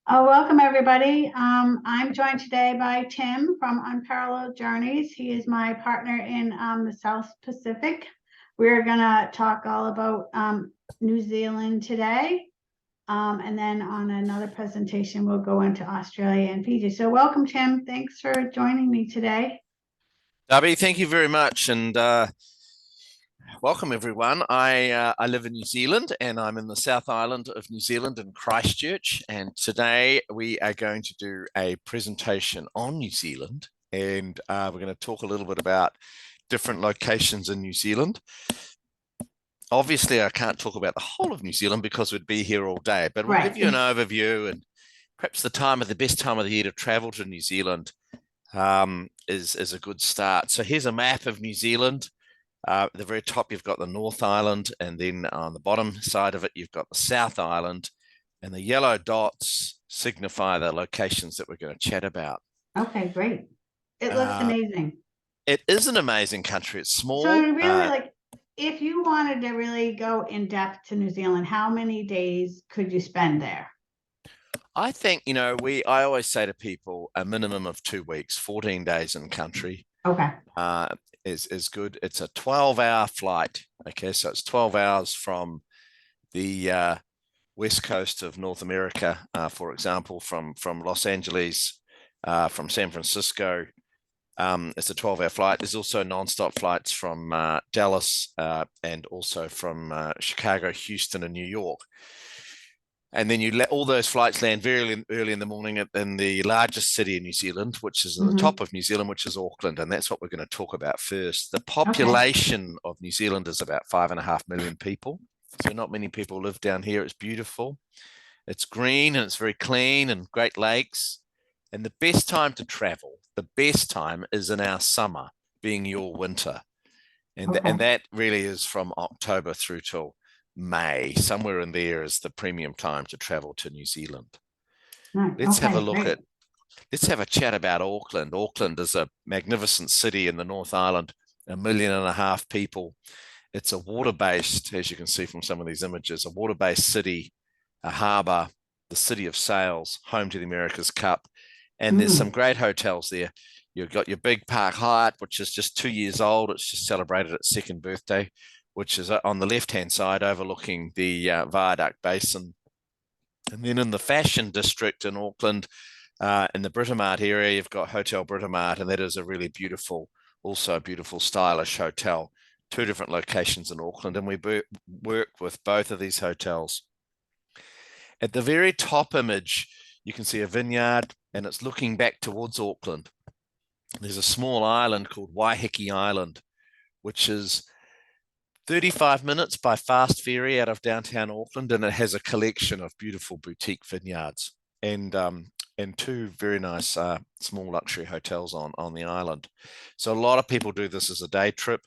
Oh, welcome everybody. I'm joined today by Tim from Unparalleled Journeys. He is my partner in the South Pacific. We're gonna talk all about New Zealand today. And then on another presentation, we'll go into Australia and Fiji. So welcome, Tim. Thanks for joining me today. Darby, thank you very much, and welcome everyone. I live in New Zealand, and I'm in the South Island of New Zealand in Christchurch. And today we are going to do a presentation on New Zealand, and we're going to talk a little bit about different locations in New Zealand. Obviously, I can't talk about the whole of New Zealand because we'd be here all day, but we'll give you an overview and perhaps the best time of the year to travel to New Zealand is a good start. So here's a map of New Zealand. At the very top, you've got the North Island, and then on the bottom side of it, you've got the South Island, and the yellow dots signify the locations that we're going to chat about. Okay, great. It looks amazing. It is an amazing country. It's small. So really, if you wanted to really go in depth to New Zealand, how many days could you spend there? I think, I always say to people a minimum of 2 weeks, 14 days in country. Okay. Is good. It's a 12-hour flight. Okay, so it's 12 hours from the west coast of North America, for example, from Los Angeles, from San Francisco. It's a 12-hour flight. There's also non-stop flights from Dallas and also from Chicago, Houston, and New York. And then you let all those flights land very early in the morning in the largest city in New Zealand, which is at the top of New Zealand, which is Auckland. And that's what we're going to talk about first. The population of New Zealand is about 5.5 million people. So not many people live down here. It's beautiful. It's green and it's very clean and great lakes. And the best time to travel, the best time is in our summer, being your winter. And that really is from October through till May. Somewhere in there is the premium time to travel to New Zealand. Let's have a chat about Auckland. Auckland is a magnificent city in the North Island, 1.5 million people. It's a water-based, as you can see from some of these images, a water-based city, a harbour, the city of sails, home to the America's Cup. And there's some great hotels there. You've got your Big Park Hyatt, which is just 2 years old. It's just celebrated its second birthday, which is on the left-hand side overlooking the Viaduct Basin. And then in the fashion district in Auckland, in the Britomart area, you've got Hotel Britomart, and that is a really beautiful, stylish hotel. 2 different locations in Auckland, and we work with both of these hotels. At the very top image, you can see a vineyard, and it's looking back towards Auckland. There's a small island called Waiheke Island, which is 35 minutes by fast ferry out of downtown Auckland, and it has a collection of beautiful boutique vineyards and 2 very nice small luxury hotels on the island. So a lot of people do this as a day trip.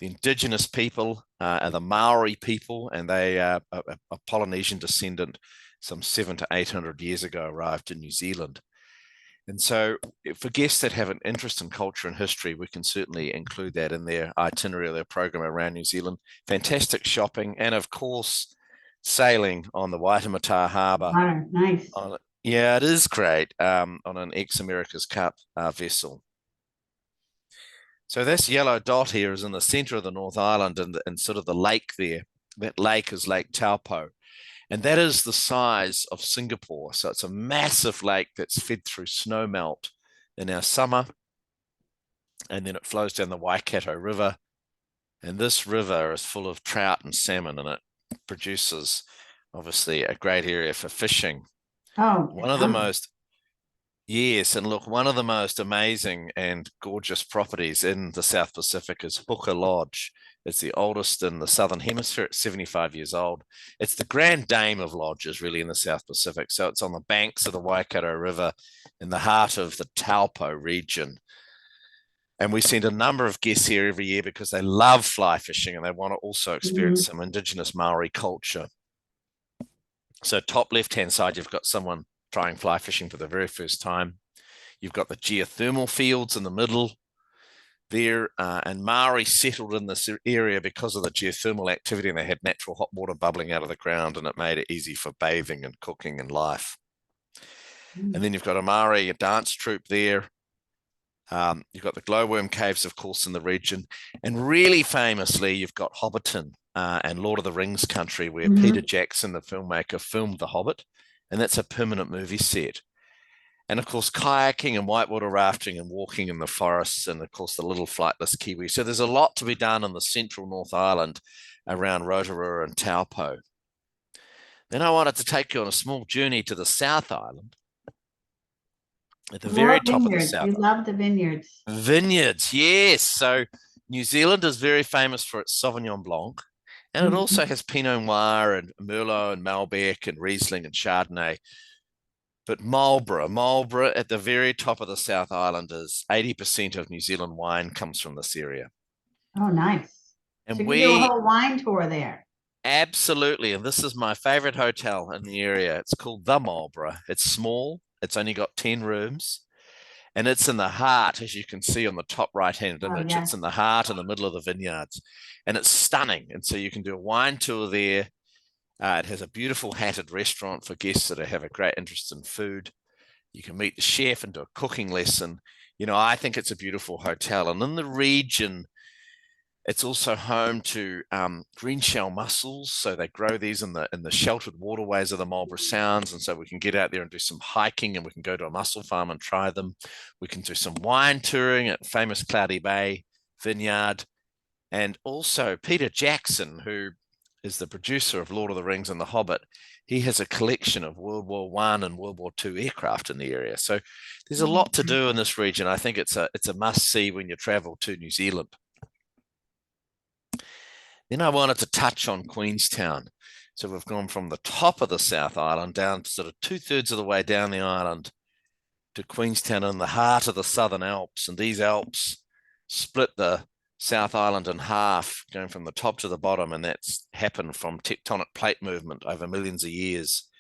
The indigenous people are the Māori people, and they are a Polynesian descendant some 700 to 800 years ago arrived in New Zealand. And so for guests that have an interest in culture and history, we can certainly include that in their itinerary, their program around New Zealand. Fantastic shopping, and of course, sailing on the Waitemata Harbour. Oh, nice. Yeah, it is great, on an ex-America's Cup vessel. So this yellow dot here is in the center of the North Island, and sort of the lake there. That lake is Lake Taupo. And that is the size of Singapore. So it's a massive lake that's fed through snow melt in our summer. And then it flows down the Waikato River. And this river is full of trout and salmon, and it produces, obviously, a great area for fishing. Oh, one of the most amazing and gorgeous properties in the South Pacific is Hooker Lodge. It's the oldest in the Southern Hemisphere. It's 75 years old. It's the grand dame of lodges, really, in the South Pacific. So it's on the banks of the Waikato River in the heart of the Taupo region. And we send a number of guests here every year because they love fly fishing and they want to also experience some indigenous Māori culture. So top left-hand side, you've got someone trying fly fishing for the very first time. You've got the geothermal fields in the middle there, and Māori settled in this area because of the geothermal activity, and they had natural hot water bubbling out of the ground, and it made it easy for bathing and cooking and life. And then you've got a Māori, a dance troupe there. You've got the glowworm caves, of course, in the region. And really famously, you've got Hobbiton and Lord of the Rings country, where Peter Jackson, the filmmaker, filmed The Hobbit. And that's a permanent movie set. And of course, kayaking and whitewater rafting and walking in the forests, and of course, the little flightless kiwi. So there's a lot to be done in the central North Island around Rotorua and Taupo. Then I wanted to take you on a small journey to the South Island. At the very top of the South Island. You love the vineyards. Vineyards, yes. So New Zealand is very famous for its Sauvignon Blanc, and it also has Pinot Noir and Merlot and Malbec and Riesling and Chardonnay. But Marlborough at the very top of the South Island is 80% of New Zealand wine comes from this area. Oh, nice. And so we do a whole wine tour there. Absolutely. And this is my favorite hotel in the area. It's called the Marlborough. It's small. It's only got 10 rooms. And it's in the heart, as you can see on the top right-hand image. Yes. It's in the heart in the middle of the vineyards. And it's stunning. And so you can do a wine tour there. It has a beautiful hatted restaurant for guests that have a great interest in food. You can meet the chef and do a cooking lesson. You know, I think it's a beautiful hotel. And in the region, it's also home to green shell mussels. So they grow these in the sheltered waterways of the Marlborough Sounds. And so we can get out there and do some hiking, and we can go to a mussel farm and try them. We can do some wine touring at famous Cloudy Bay Vineyard. And also Peter Jackson, who is the producer of Lord of the Rings and The Hobbit. He has a collection of World War I and World War II aircraft in the area. So there's a lot to do in this region. I think it's a must-see when you travel to New Zealand. Then I wanted to touch on Queenstown. So we've gone from the top of the South Island down sort of 2/3 of the way down the island to Queenstown in the heart of the Southern Alps. And these Alps split the South Island in half, going from the top to the bottom, and that's happened from tectonic plate movement over millions of years.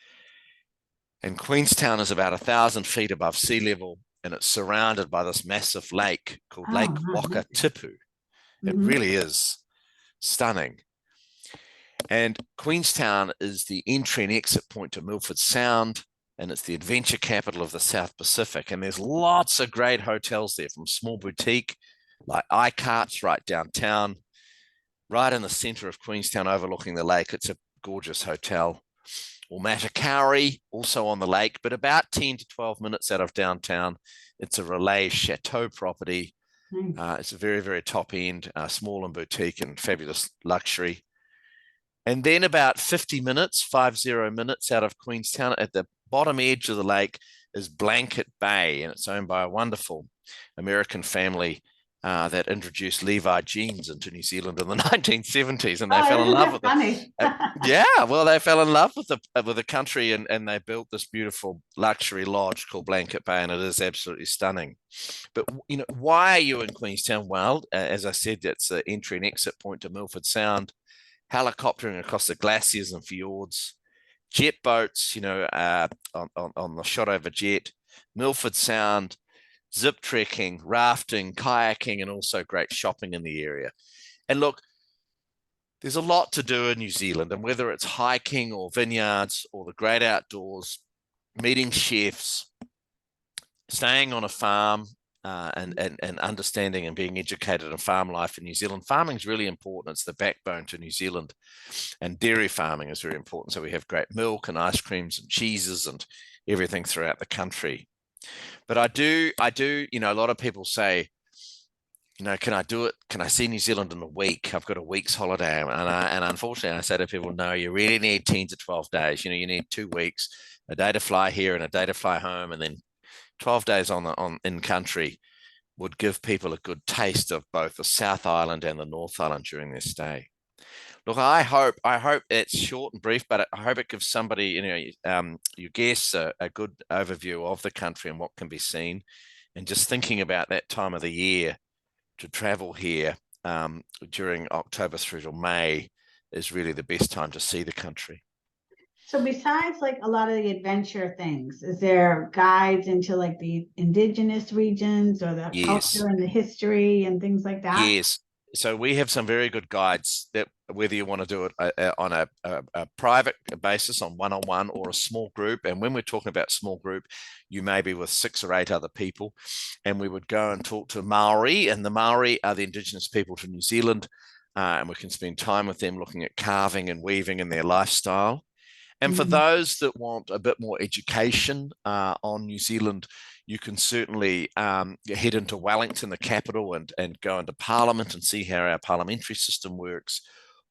And Queenstown is about 1,000 feet above sea level, and it's surrounded by this massive lake called Lake Wakatipu. It really is stunning. And Queenstown is the entry and exit point to Milford Sound, and it's the adventure capital of the South Pacific. And there's lots of great hotels there, from small boutique like iCarts right downtown, right in the center of Queenstown overlooking the lake. It's a gorgeous hotel. Or Matakauri, also on the lake, but about 10 to 12 minutes out of downtown. It's a Relais Chateau property. It's a very, very top end, small and boutique and fabulous luxury. And then about 50 minutes out of Queenstown, at the bottom edge of the lake, is Blanket Bay, and it's owned by a wonderful American family that introduced Levi jeans into New Zealand in the 1970s, and they fell in love with it. Yeah, well, they fell in love with the country, and they built this beautiful luxury lodge called Blanket Bay, and it is absolutely stunning. But you know, why are you in Queenstown? Well, as I said, it's the entry and exit point to Milford Sound. Helicoptering across the glaciers and fjords, jet boats, you know, on the Shotover jet, Milford Sound, zip trekking, rafting, kayaking, and also great shopping in the area. And look, there's a lot to do in New Zealand, and whether it's hiking or vineyards or the great outdoors, meeting chefs, staying on a farm, and understanding and being educated in farm life in New Zealand. Farming is really important. It's the backbone to New Zealand, and dairy farming is very important. So we have great milk and ice creams and cheeses and everything throughout the country. But I do, you know, a lot of people say, you know, can I do it? Can I see New Zealand in a week? I've got a week's holiday. And unfortunately, I say to people, no, you really need 10 to 12 days. You know, you need 2 weeks, a day to fly here and a day to fly home, and then 12 days in country would give people a good taste of both the South Island and the North Island during their stay. Look, I hope it's short and brief, but I hope it gives somebody, you know, your guests a good overview of the country and what can be seen. And just thinking about that time of the year to travel here during October through to May is really the best time to see the country. So besides like a lot of the adventure things, is there guides into like the indigenous regions or the culture and the history and things like that? so we have some very good guides that whether you want to do it on a private basis, on one-on-one, or a small group. And when we're talking about small group, you may be with 6 or 8 other people, and we would go and talk to Māori, and the Māori are the indigenous people to New Zealand, and we can spend time with them looking at carving and weaving and their lifestyle. And for those that want a bit more education on New Zealand, you can certainly head into Wellington, the capital, and go into Parliament and see how our parliamentary system works,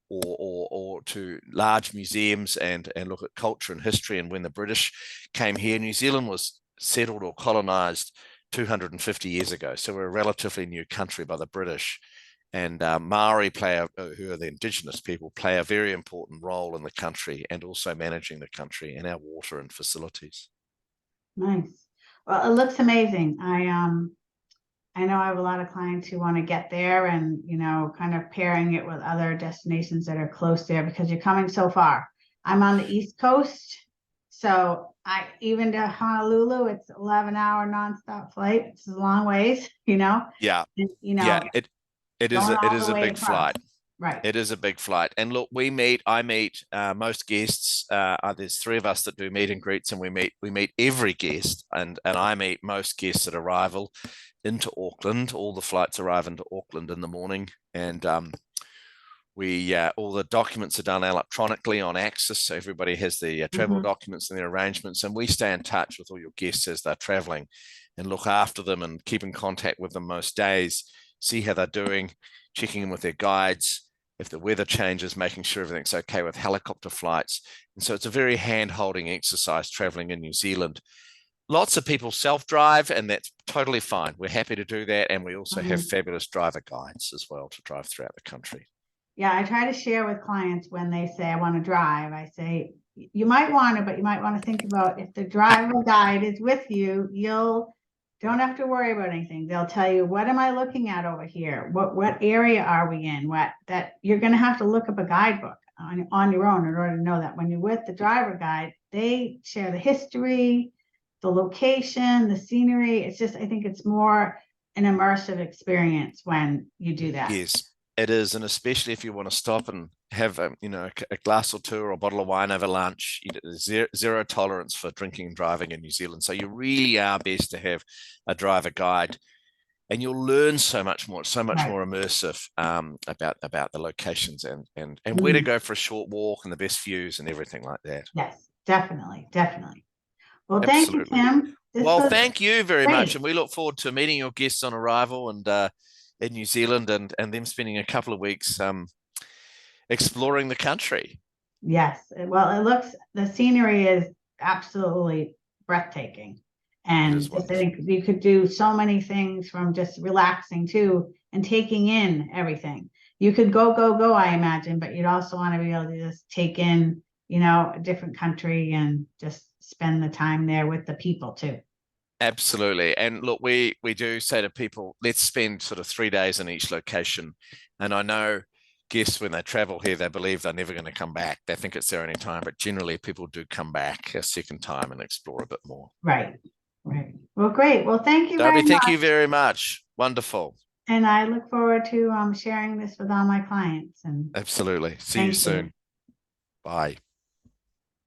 or to large museums and look at culture and history. And when the British came here, New Zealand was settled or colonized 250 years ago. So we're a relatively new country by the British. And Māori who are the indigenous people, play a very important role in the country, and also managing the country and our water and facilities. Nice. Well, it looks amazing. I know I have a lot of clients who want to get there, and kind of pairing it with other destinations that are close there, because you're coming so far. I'm on the East Coast, so even to Honolulu, it's 11-hour nonstop flight. It's a long ways, Yeah. And, Yeah. It is a big flight. Right. It is a big flight. And look, I meet most guests. There's 3 of us that do meet and greets, and we meet every guest, and I meet most guests at arrival into Auckland. All the flights arrive into Auckland in the morning, and all the documents are done electronically on Access, so everybody has the travel documents and their arrangements, and we stay in touch with all your guests as they're traveling, and look after them and keep in contact with them most days, see how they're doing, checking in with their guides. If the weather changes, making sure everything's okay with helicopter flights. And so it's a very hand-holding exercise traveling in New Zealand. Lots of people self-drive, and that's totally fine. We're happy to do that. And we also have fabulous driver guides as well to drive throughout the country. Yeah, I try to share with clients when they say, I want to drive. I say, you might want to, but you might want to think about, if the driver guide is with you, don't have to worry about anything. They'll tell you, what am I looking at over here? What area are we in? That you're going to have to look up a guidebook on your own in order to know that. When you're with the driver guide, they share the history, the location, the scenery. It's just, I think it's more an immersive experience when you do that. Yes, it is. And especially if you want to stop and have a glass or 2 or a bottle of wine over lunch, zero tolerance for drinking and driving in New Zealand. So you really are best to have a driver guide, and you'll learn so much more. It's so much more immersive about the locations and where to go for a short walk and the best views and everything like that. Yes, definitely. Well, thank you, Tim. Well, thank you very much, and we look forward to meeting your guests on arrival and in New Zealand, and them spending a couple of weeks exploring the country. Yes, well, the scenery is absolutely breathtaking, and I think you could do so many things, from just relaxing too and taking in everything. You could go, I imagine, but you'd also want to be able to just take in, a different country and just spend the time there with the people too. Absolutely. And look, we do say to people, let's spend sort of 3 days in each location. And I know guests, when they travel here, they believe they're never going to come back. They think it's their only time, but generally people do come back a second time and explore a bit more. Right. Well, great. Well, thank you very much. Thank you very much. Wonderful. And I look forward to sharing this with all my clients. And absolutely. See you soon. Bye.